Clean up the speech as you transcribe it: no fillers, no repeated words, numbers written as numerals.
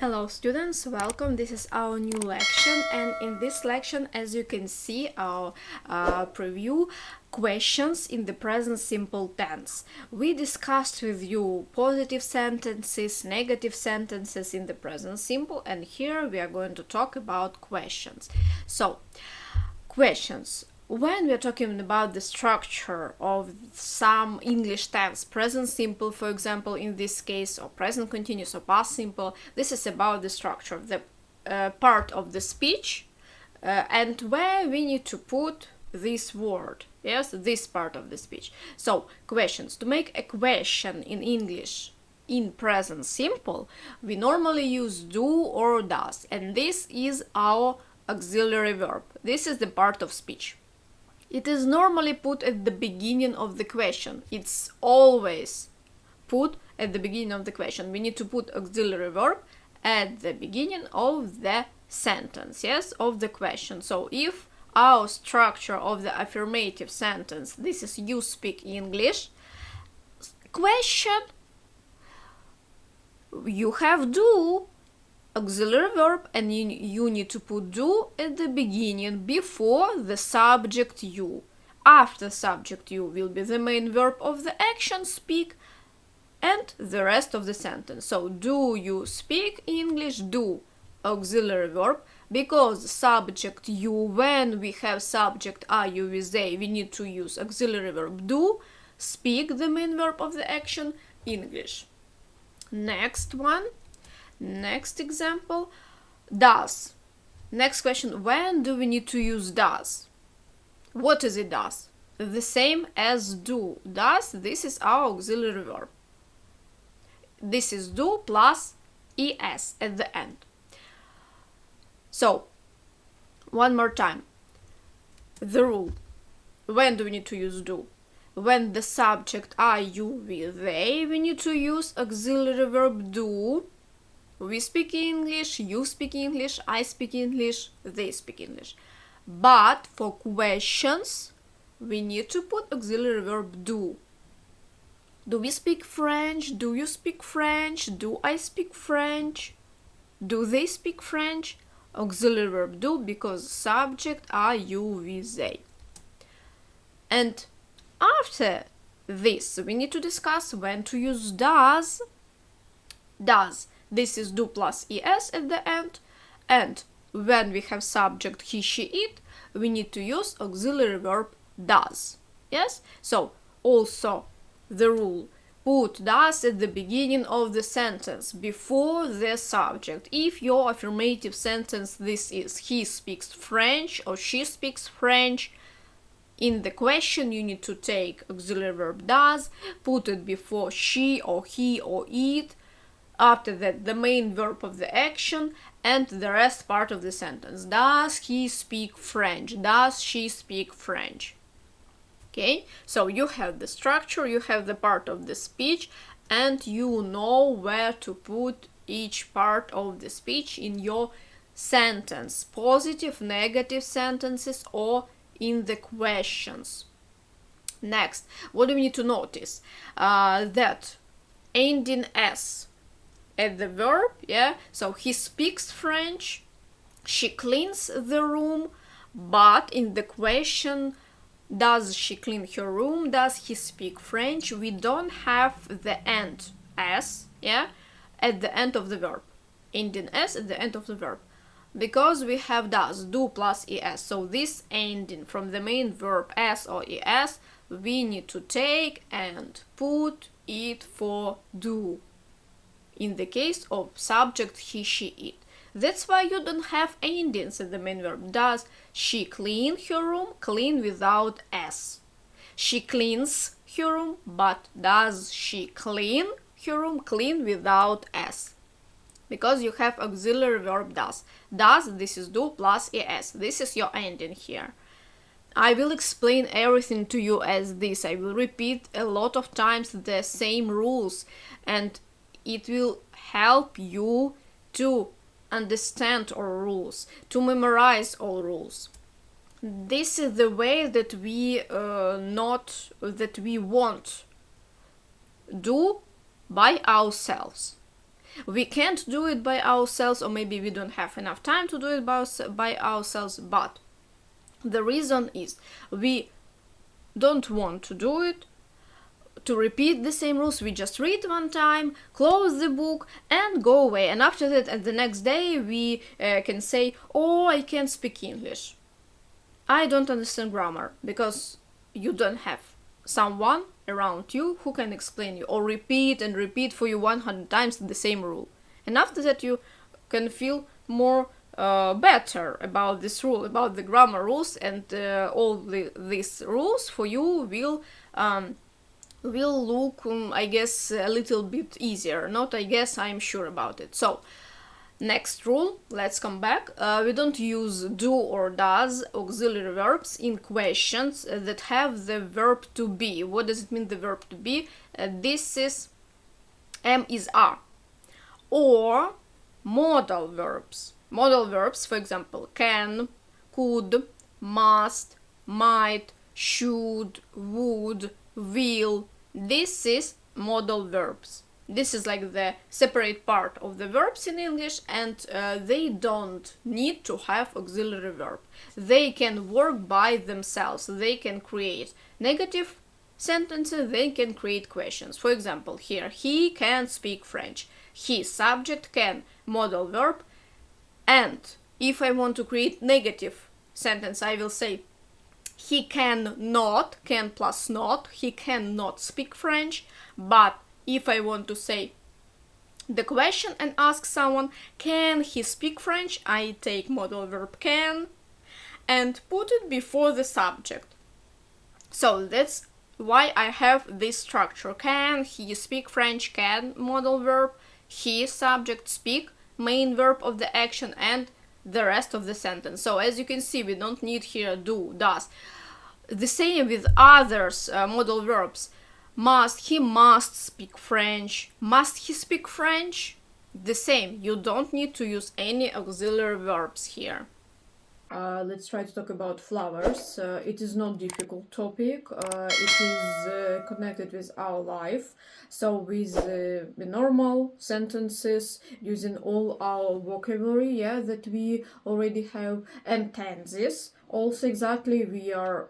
Hello students, welcome. This is our new lection, and in this lection, as you can see, our preview questions in the present simple tense. We discussed with you positive sentences, negative sentences in the present simple, and here we are going to talk about questions. So, questions. When we are talking about the structure of some English tense, present simple, for example, in this case, or present continuous or past simple, this is about the structure of the part of the speech and where we need to put this word, yes, this part of the speech. So, questions. To make a question in English in present simple, we normally use do or does, and this is our auxiliary verb. This is the part of speech. It is normally put at the beginning of the question. It's always put at the beginning of the question. We need to put auxiliary verb at the beginning of the sentence, yes, of the question. So if our structure of the affirmative sentence, this is you speak English, question, you have do, auxiliary verb, and you need to put do at the beginning before the subject you. After subject you will be the main verb of the action speak and the rest of the sentence. So do you speak English? Do, auxiliary verb, because subject you, when we have subject are, you with they, we need to use auxiliary verb do, speak, the main verb of the action, English. Next one. Next example, does. Next question, when do we need to use does? What is it does? The same as do. Does, this is our auxiliary verb. This is do plus es at the end. So, one more time. The rule. When do we need to use do? When the subject are, you, we, they, we need to use auxiliary verb do. We speak English, you speak English, I speak English, they speak English. But for questions, we need to put auxiliary verb do. Do we speak French? Do you speak French? Do I speak French? Do they speak French? Auxiliary verb do, because subject are, you, we, they. And after this, we need to discuss when to use does. Does. This is do plus es at the end, and when we have subject he, she, it, we need to use auxiliary verb does. Yes? So, also the rule, put does at the beginning of the sentence, before the subject. If your affirmative sentence this is he speaks French or she speaks French, in the question you need to take auxiliary verb does, put it before she or he or it, after that the main verb of the action, and the rest part of the sentence. Does he speak French? Does she speak French? Okay, so you have the structure, you have the part of the speech, and you know where to put each part of the speech in your sentence, positive, negative sentences, or in the questions. Next, what do we need to notice? That ending s at the verb, yeah, so he speaks French, she cleans the room, but in the question, does she clean her room, does he speak French, we don't have the end s, yeah, at the end of the verb, ending s at the end of the verb, because we have does, do plus es, so this ending from the main verb s or es, we need to take and put it for do. In the case of subject he, she, it. That's why you don't have endings at the main verb. Does she clean her room? Clean without s. She cleans her room, but does she clean her room? Clean without s. Because you have auxiliary verb does. Does, this is do plus es. This is your ending here. I will explain everything to you as this. I will repeat a lot of times the same rules, and it will help you to understand all rules, to memorize all rules. This is the way that we want do by ourselves. We can't do it by ourselves, or maybe we don't have enough time to do it by ourselves, but the reason is we don't want to do it, to repeat the same rules. We just read one time, close the book, and go away. And after that, and the next day, we can say, oh, I can't speak English. I don't understand grammar, because you don't have someone around you who can explain you, or repeat and repeat for you 100 times the same rule. And after that, you can feel more better about this rule, about the grammar rules, and all these rules for you will look, I guess, a little bit easier. Not I guess, I'm sure about it. So, next rule, let's come back. We don't use do or does auxiliary verbs in questions that have the verb to be. What does it mean, the verb to be? This is am is are. Or modal verbs. Modal verbs, for example, can, could, must, might, should, would, will. This is modal verbs. This is like the separate part of the verbs in English, and they don't need to have auxiliary verb. They can work by themselves. They can create negative sentences, they can create questions. For example, here, he can speak French. He, subject, can, modal verb. And if I want to create negative sentence, I will say he cannot, can plus not, he cannot speak French. But if I want to say the question and ask someone, can he speak French, I take modal verb can and put it before the subject. So that's why I have this structure. Can he speak French, can, modal verb, he, subject, speak, main verb of the action, and the rest of the sentence. So as you can see, we don't need here do, does. The same with others modal verbs. Must, he must speak French. Must he speak French? The same. You don't need to use any auxiliary verbs here. Let's try to talk about flowers. It is not difficult topic. It is connected with our life. So with the normal sentences, using all our vocabulary, that we already have, and tenses. Also, exactly, we are